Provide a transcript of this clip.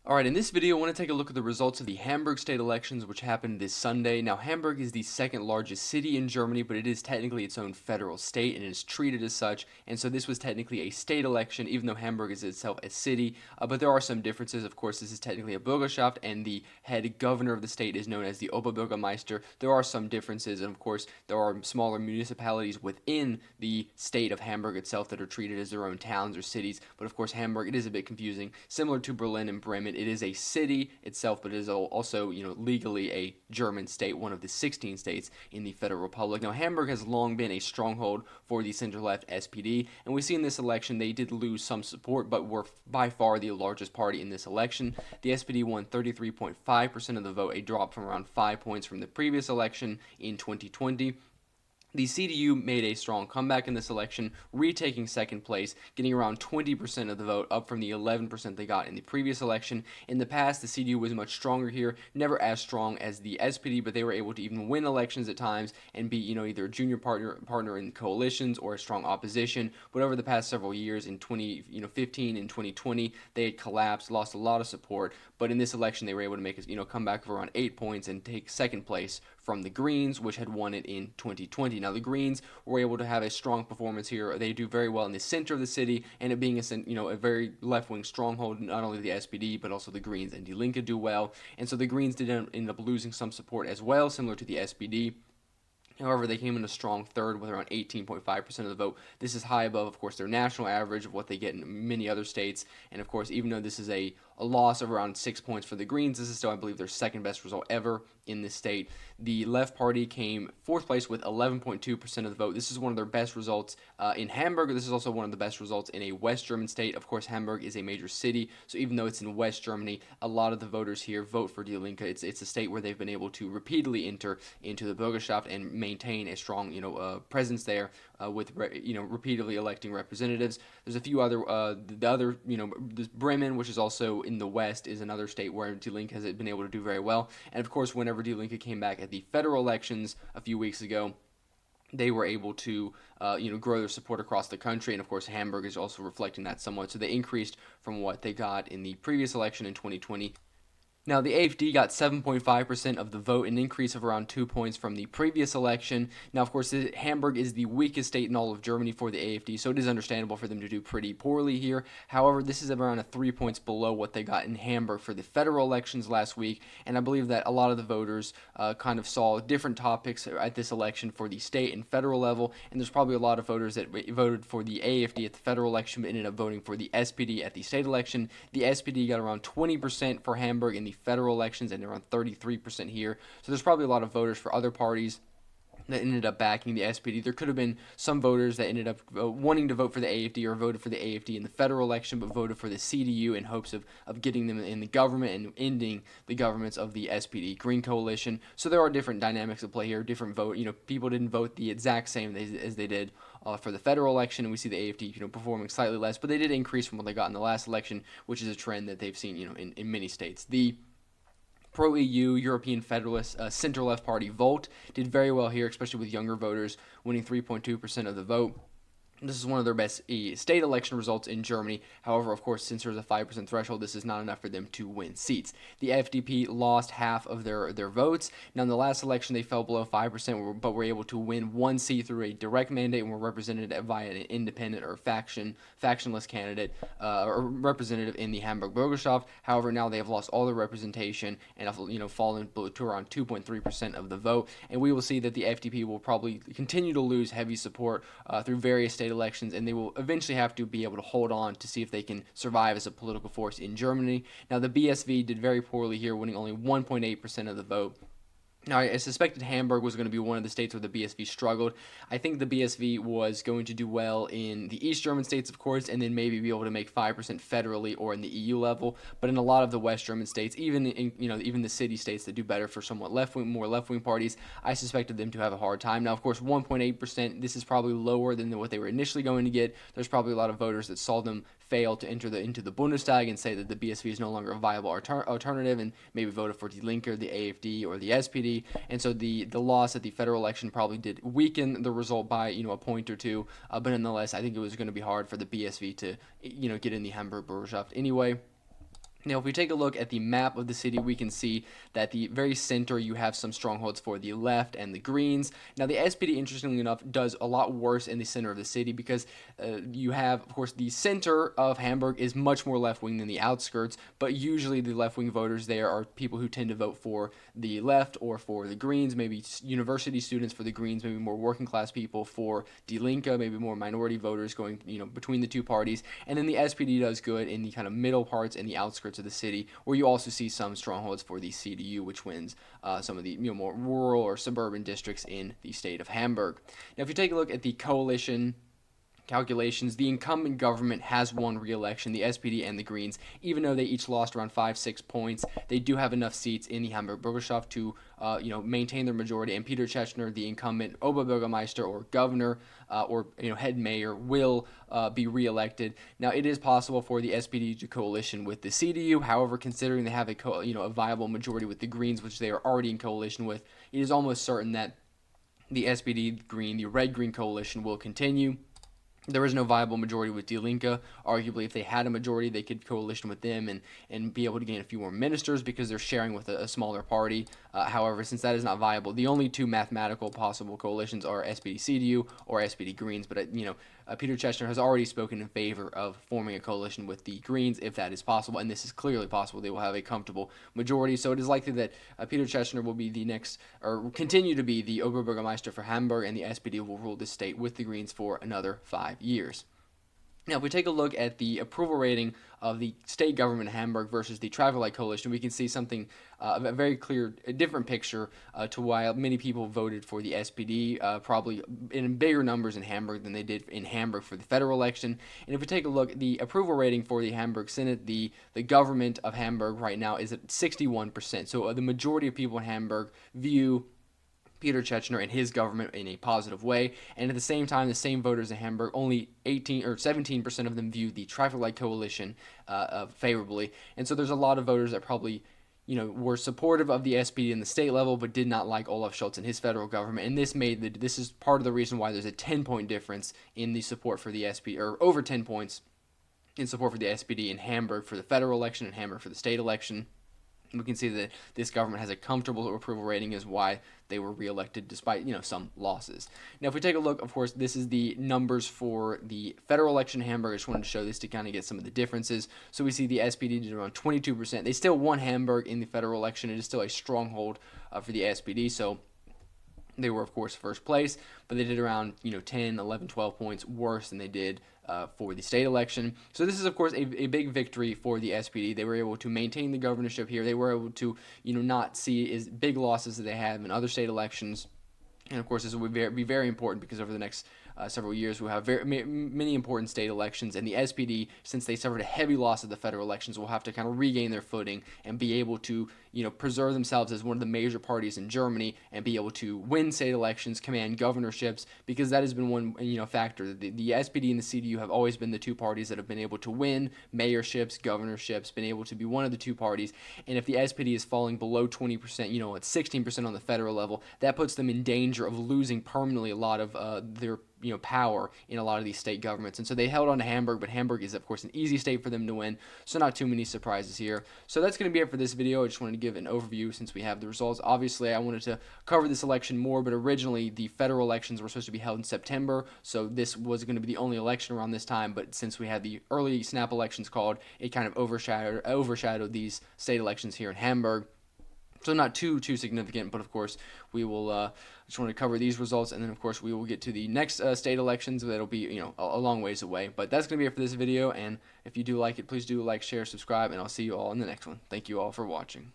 Alright, in this video I want to take a look at the results of the Hamburg state elections which happened this Sunday. Now Hamburg is the second largest city in Germany, but it is technically its own federal state and is treated as such, and so this was technically a state election even though Hamburg is itself a city, but there are some differences. Of course, this is technically a Bürgerschaft and the head governor of the state is known as the Oberbürgermeister. There are some differences, and of course there are smaller municipalities within the state of Hamburg itself that are treated as their own towns or cities, but of course Hamburg, it is a bit confusing, similar to Berlin and Bremen. It is a city itself, but it is also, legally a German state, one of the 16 states in the Federal Republic. Now, Hamburg has long been a stronghold for the center-left SPD, and we see in this election they did lose some support, but were by far the largest party in this election. The SPD won 33.5% of the vote, a drop from around 5 points from the previous election in 2020. The CDU made a strong comeback in this election, retaking second place, getting around 20% of the vote, up from the 11% they got in the previous election. In the past, the CDU was much stronger here, never as strong as the SPD, but they were able to even win elections at times and be, either a junior partner in coalitions or a strong opposition. But over the past several years, in 2015 and 2020, they had collapsed, lost a lot of support. But in this election, they were able to make a comeback of around 8 points and take second place from the Greens, which had won it in 2020. Now, the Greens were able to have a strong performance here. They do very well in the center of the city, and it being a very left-wing stronghold, not only the SPD, but also the Greens and Die Linke do well. And so the Greens did end up losing some support as well, similar to the SPD. However, they came in a strong third with around 18.5% of the vote. This is high above, of course, their national average of what they get in many other states. And, of course, even though this is a loss of around 6 points for the Greens, this is still, I believe, their second best result ever in this state. The Left Party came fourth place with 11.2% of the vote. This is one of their best results in Hamburg. This is also one of the best results in a West German state. Of course, Hamburg is a major city, so even though it's in West Germany, a lot of the voters here vote for Die Linke. It's a state where they've been able to repeatedly enter into the Bürgerschaft and maintain a strong, presence there with, repeatedly electing representatives. There's a few other, Bremen, which is also in the West, is another state where Die Linke has been able to do very well. And of course, whenever Die Linke came back at the federal elections a few weeks ago, they were able to, grow their support across the country, and of course, Hamburg is also reflecting that somewhat. So they increased from what they got in the previous election in 2020. Now, the AfD got 7.5% of the vote, an increase of around 2 points from the previous election. Now, of course, Hamburg is the weakest state in all of Germany for the AfD, so it is understandable for them to do pretty poorly here. However, this is around 3 points below what they got in Hamburg for the federal elections last week, and I believe that a lot of the voters kind of saw different topics at this election for the state and federal level, and there's probably a lot of voters that voted for the AfD at the federal election but ended up voting for the SPD at the state election. The SPD got around 20% for Hamburg in the federal elections and around 33% here. So there's probably a lot of voters for other parties that ended up backing the SPD. There could have been some voters that ended up wanting to vote for the AfD or voted for the AfD in the federal election but voted for the CDU in hopes of getting them in the government and ending the governments of the SPD Green Coalition. So there are different dynamics at play here, different vote. People didn't vote the exact same as they did for the federal election, and we see the AfD performing slightly less, but they did increase from what they got in the last election, which is a trend that they've seen in many states. The pro-EU, European Federalist, center-left party Volt did very well here, especially with younger voters, winning 3.2% of the vote. This is one of their best state election results in Germany. However, of course, since there's a 5% threshold, this is not enough for them to win seats. The FDP lost half of their votes. Now, in the last election, they fell below 5%, but were able to win one seat through a direct mandate and were represented via an independent or factionless candidate or representative in the Hamburg Bürgerschaft. However, now they have lost all their representation and have fallen to around 2.3% of the vote. And we will see that the FDP will probably continue to lose heavy support through various state elections, and they will eventually have to be able to hold on to see if they can survive as a political force in Germany. Now, the BSV did very poorly here, winning only 1.8% of the vote. Now, I suspected Hamburg was going to be one of the states where the BSV struggled. I think the BSV was going to do well in the East German states, of course, and then maybe be able to make 5% federally or in the EU level. But in a lot of the West German states, even the city states that do better for somewhat more left-wing parties, I suspected them to have a hard time. Now, of course, 1.8%, this is probably lower than what they were initially going to get. There's probably a lot of voters that saw them fail to enter into the Bundestag and say that the BSV is no longer a viable alternative and maybe voted for Die Linke, the AfD, or the SPD. And so the loss at the federal election probably did weaken the result by a point or two. But nonetheless, I think it was going to be hard for the BSV to get in the Hamburg Bürgerschaft anyway. Now, if we take a look at the map of the city, we can see that the very center you have some strongholds for the left and the Greens. Now, the SPD, interestingly enough, does a lot worse in the center of the city because you have, of course, the center of Hamburg is much more left-wing than the outskirts, but usually the left-wing voters there are people who tend to vote for the left or for the Greens, maybe university students for the Greens, maybe more working-class people for Die Linke, maybe more minority voters going, between the two parties. And then the SPD does good in the kind of middle parts and the outskirts of the city, where you also see some strongholds for the CDU, which wins some of the more rural or suburban districts in the state of Hamburg. Now, if you take a look at the coalition calculations, the incumbent government has won re-election, the SPD and the Greens, even though they each lost around 5-6 points. They do have enough seats in the Hamburg Bürgerschaft to maintain their majority, and Peter Tschechner, the incumbent Oberbürgermeister or governor or head mayor, will be re-elected. Now, it is possible for the SPD to coalition with the CDU. However, considering they have a viable majority with the Greens, which they are already in coalition with, it is almost certain that the SPD Green, the red-green coalition, will continue. There is no viable majority with Die Linke. Arguably, if they had a majority, they could coalition with them and be able to gain a few more ministers because they're sharing with a smaller party. However, since that is not viable, the only two mathematical possible coalitions are SPD-CDU or SPD-Greens. But, Peter Tschechner has already spoken in favor of forming a coalition with the Greens if that is possible, and this is clearly possible. They will have a comfortable majority, so it is likely that Peter Tschechner will be the next, or continue to be the Oberbürgermeister for Hamburg, and the SPD will rule the state with the Greens for another 5 years. Now, if we take a look at the approval rating of the state government in Hamburg versus the Traffic Light Coalition, we can see something, a very clear, a different picture to why many people voted for the SPD, probably in bigger numbers in Hamburg than they did in Hamburg for the federal election. And if we take a look, the approval rating for the Hamburg Senate, the government of Hamburg right now is at 61%. So the majority of people in Hamburg view Peter Tschechner and his government in a positive way, and at the same time, the same voters in Hamburg, only 18 or 17% of them view the Traffic Light Coalition favorably, and so there's a lot of voters that probably were supportive of the SPD in the state level, but did not like Olaf Scholz and his federal government, and this is part of the reason why there's a 10-point difference in the support for the SPD, or over 10 points in support for the SPD in Hamburg for the federal election and Hamburg for the state election. We can see that this government has a comfortable approval rating, is why they were reelected despite, some losses. Now, if we take a look, of course, this is the numbers for the federal election in Hamburg. I just wanted to show this to kind of get some of the differences. So we see the SPD did around 22%. They still won Hamburg in the federal election. It is still a stronghold for the SPD, so they were, of course, first place, but they did around 10, 11, 12 points worse than they did for the state election. So this is, of course, a big victory for the SPD. They were able to maintain the governorship here. They were able to not see as big losses as they have in other state elections. And, of course, this will be very important because over the next several years we'll have many important state elections, and the SPD, since they suffered a heavy loss of the federal elections, will have to kind of regain their footing and be able to preserve themselves as one of the major parties in Germany and be able to win state elections, command governorships, because that has been one factor. The SPD and the CDU have always been the two parties that have been able to win mayorships, governorships, been able to be one of the two parties. And if the SPD is falling below 20%, at 16% on the federal level, that puts them in danger of losing permanently a lot of their power in a lot of these state governments. And so they held on to Hamburg, but Hamburg is, of course, an easy state for them to win, so not too many surprises here. So that's going to be it for this video. I just wanted to give an overview since we have the results. Obviously, I wanted to cover this election more, but originally the federal elections were supposed to be held in September, so this was going to be the only election around this time, but since we had the early snap elections called, it kind of overshadowed these state elections here in Hamburg. So not too significant, but of course we will just want to cover these results, and then of course we will get to the next state elections. That'll be a long ways away. But that's going to be it for this video, and if you do like it, please do like, share, subscribe, and I'll see you all in the next one. Thank you all for watching.